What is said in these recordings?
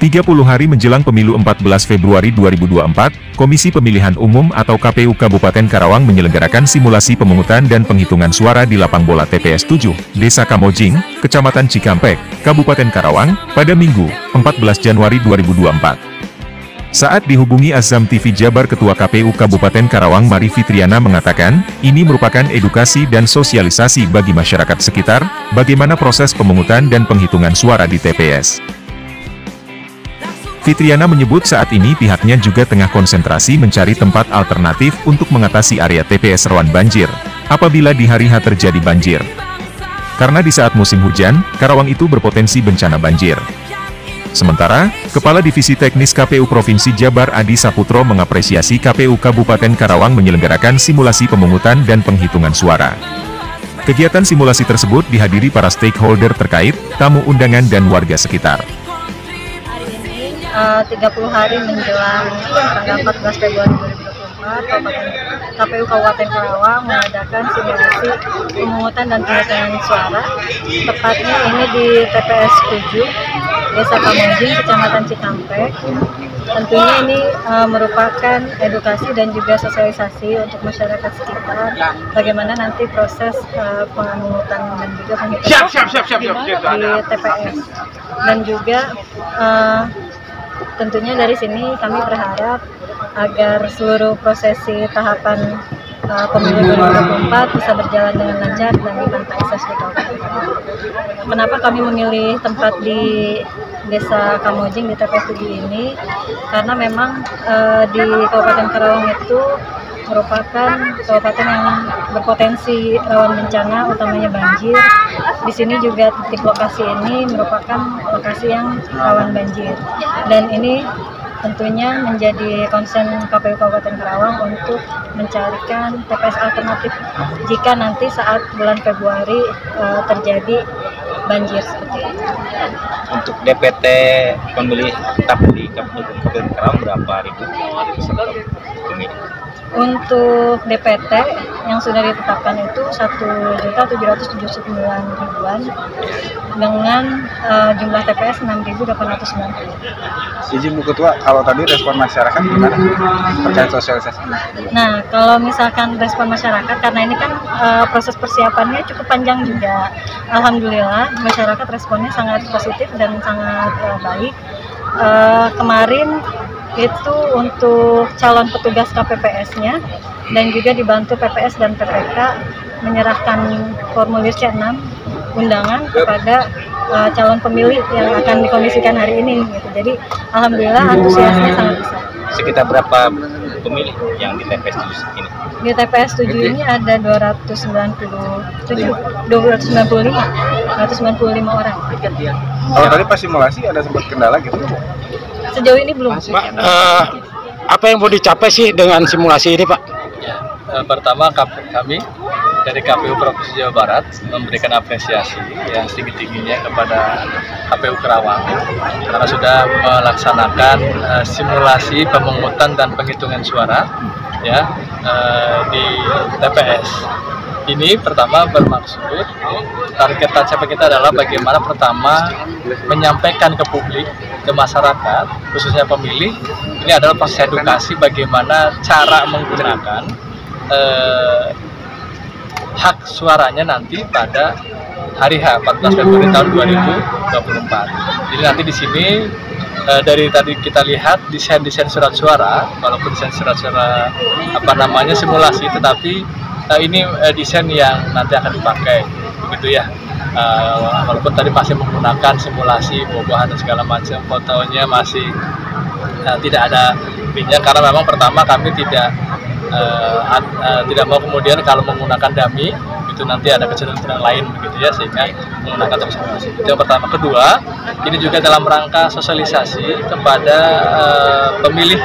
30 hari menjelang pemilu 14 Februari 2024, Komisi Pemilihan Umum atau KPU Kabupaten Karawang menyelenggarakan simulasi pemungutan dan penghitungan suara di lapang bola TPS 7, Desa Kamojing, Kecamatan Cikampek, Kabupaten Karawang, pada Minggu, 14 Januari 2024. Saat dihubungi Azam TV Jabar Ketua KPU Kabupaten Karawang Mari Fitriana mengatakan, ini merupakan edukasi dan sosialisasi bagi masyarakat sekitar, bagaimana proses pemungutan dan penghitungan suara di TPS. Fitriana menyebut saat ini pihaknya juga tengah konsentrasi mencari tempat alternatif untuk mengatasi area TPS rawan banjir, apabila di hari H terjadi banjir. Karena di saat musim hujan, Karawang itu berpotensi bencana banjir. Sementara, Kepala Divisi Teknis KPU Provinsi Jabar Adi Saputro mengapresiasi KPU Kabupaten Karawang menyelenggarakan simulasi pemungutan dan penghitungan suara. Kegiatan simulasi tersebut dihadiri para stakeholder terkait, tamu undangan dan warga sekitar. 30 hari menjelang tanggal 14 Februari 2024, KPU Kabupaten Karawang mengadakan simulasi pemungutan dan penghitungan suara. Tepatnya ini di TPS 7, Desa Kamojing, Kecamatan Cikampek. Tentunya ini merupakan edukasi dan juga sosialisasi untuk masyarakat sekitar, bagaimana nanti proses pemungutan dan juga penghitungan di TPS. Dan juga tentunya dari sini kami berharap agar seluruh prosesi tahapan pemilu 2024 bisa berjalan dengan lancar dan dipantaskan di Kabupaten Karawang. Kenapa kami memilih tempat di Desa Kamojing di TPS 7 ini? Karena memang di Kabupaten Karawang itu merupakan kabupaten yang berpotensi rawan bencana, utamanya banjir. Di sini juga titik lokasi ini merupakan lokasi yang rawan banjir. Dan ini tentunya menjadi concern KPU Kabupaten Karawang untuk mencarikan TPS alternatif jika nanti saat bulan Februari terjadi banjir seperti itu. Untuk DPT pemilih tetap di Kabupaten Karawang berapa ribu? Untuk DPT yang sudah ditetapkan itu 1.779.000 dengan jumlah TPS 6.890. Izin Bu Ketua, kalau tadi respon masyarakat gimana terkait sosialisasi? Nah, kalau misalkan respon masyarakat, karena ini kan proses persiapannya cukup panjang juga. Alhamdulillah masyarakat responnya sangat positif dan sangat baik. Kemarin itu untuk calon petugas KPPS-nya dan juga dibantu PPS dan PPK menyerahkan formulir C6 undangan kepada calon pemilih yang akan dikondisikan hari ini gitu. Jadi alhamdulillah antusiasnya sangat besar. Sekitar berapa pemilih yang di TPS 7 ini? Di TPS 7 ini ada 295 orang. Kalau tadi pas simulasi ada sempat kendala gitu? Sejauh ini belum. Pak, apa yang mau dicapai sih dengan simulasi ini, Pak? Ya, pertama kami dari KPU Provinsi Jawa Barat memberikan apresiasi yang setinggi-tingginya kepada KPU Karawang karena sudah melaksanakan simulasi pemungutan dan penghitungan suara ya di TPS. Ini pertama bermaksud target tercapai kita adalah bagaimana pertama menyampaikan ke publik, ke masyarakat, khususnya pemilih, ini adalah proses edukasi bagaimana cara menggunakan hak suaranya nanti pada hari H 14 Februari tahun 2024. Jadi nanti di sini dari tadi kita lihat desain surat suara, walaupun desain surat suara simulasi, tetapi ini desain yang nanti akan dipakai, begitu ya. Walaupun tadi masih menggunakan simulasi buah-buahan dan segala macam, fotonya masih tidak ada pinnya karena memang pertama kami tidak mau kemudian kalau menggunakan dummy itu nanti ada kecenderungan lain begitu ya, sehingga menggunakan simulasi. Itu yang pertama. Kedua, ini juga dalam rangka sosialisasi kepada pemilih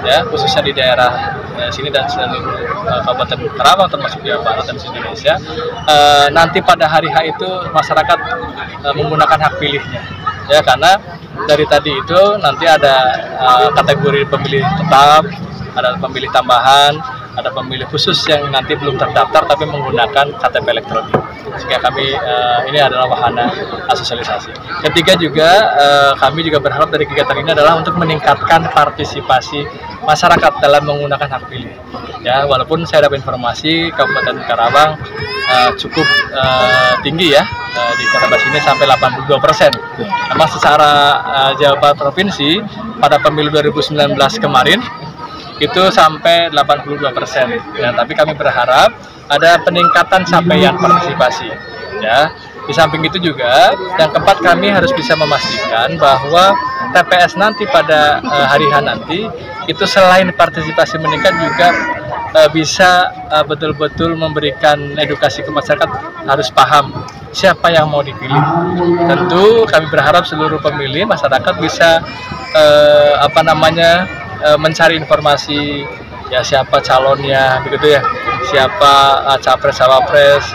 ya, khususnya di daerah sini dan seluruh Kabupaten Karawang termasuk Jawa Barat dan seluruh Indonesia. Nanti pada hari H itu masyarakat menggunakan hak pilihnya ya, karena dari tadi itu nanti ada kategori pemilih tetap, ada pemilih tambahan, ada pemilih khusus yang nanti belum terdaftar tapi menggunakan KTP elektronik. Sehingga kami ini adalah wahana sosialisasi. Ketiga juga kami juga berharap dari kegiatan ini adalah untuk meningkatkan partisipasi masyarakat dalam menggunakan hak pilih. Ya, walaupun saya dapat informasi Kabupaten Karawang cukup tinggi ya, di Karawang ini sampai 82%. Memang secara jawaban provinsi pada pemilu 2019 kemarin itu sampai 82%. Nah, tapi kami berharap ada peningkatan capaian partisipasi. Ya, di samping itu juga yang keempat kami harus bisa memastikan bahwa TPS nanti pada hari H nanti itu selain partisipasi meningkat juga bisa betul-betul memberikan edukasi ke masyarakat, harus paham siapa yang mau dipilih. Tentu kami berharap seluruh pemilih masyarakat bisa mencari informasi ya, siapa calonnya begitu ya, siapa capres cawapres,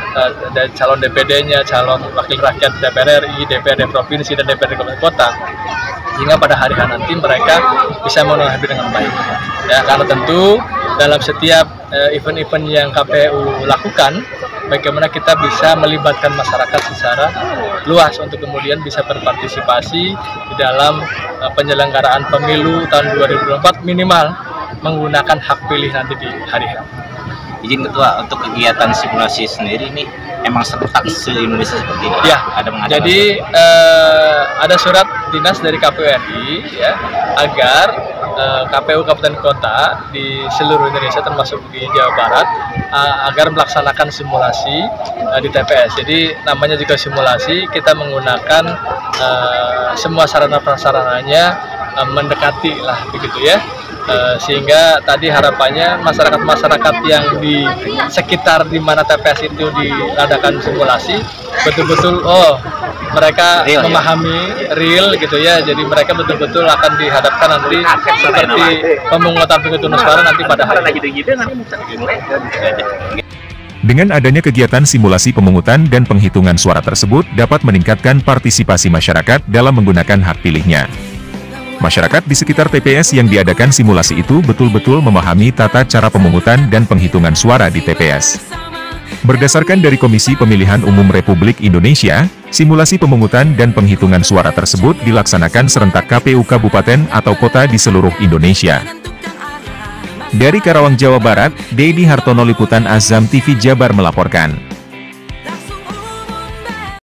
dan calon DPD-nya, calon wakil rakyat DPR RI, DPRD provinsi dan DPRD kabupaten kota, sehingga pada hari H nanti mereka bisa menanggapi dengan baik. Ya, karena tentu dalam setiap event-event yang KPU lakukan, bagaimana kita bisa melibatkan masyarakat secara luas untuk kemudian bisa berpartisipasi di dalam penyelenggaraan pemilu tahun 2024 minimal menggunakan hak pilih nanti di hari H. Izin Ketua, untuk kegiatan simulasi sendiri ini emang serentak se-Indonesia seperti ini? Ya, jadi ada surat dinas dari KPU RI ya, agar KPU Kabupaten Kota di seluruh Indonesia termasuk di Jawa Barat agar melaksanakan simulasi di TPS. Jadi namanya juga simulasi, kita menggunakan semua sarana prasarananya mendekati lah begitu ya. Sehingga tadi harapannya masyarakat-masyarakat yang di sekitar di mana TPS itu diadakan simulasi betul-betul mereka real, memahami ya? Real gitu ya, jadi mereka betul-betul akan dihadapkan nanti seperti pemungutan penghitungan suara nanti pada hari itu. Dengan adanya kegiatan simulasi pemungutan dan penghitungan suara tersebut dapat meningkatkan partisipasi masyarakat dalam menggunakan hak pilihnya. Masyarakat di sekitar TPS yang diadakan simulasi itu betul-betul memahami tata cara pemungutan dan penghitungan suara di TPS. Berdasarkan dari Komisi Pemilihan Umum Republik Indonesia, simulasi pemungutan dan penghitungan suara tersebut dilaksanakan serentak KPU Kabupaten atau Kota di seluruh Indonesia. Dari Karawang, Jawa Barat, Dedi Hartono, Liputan Azam TV Jabar melaporkan.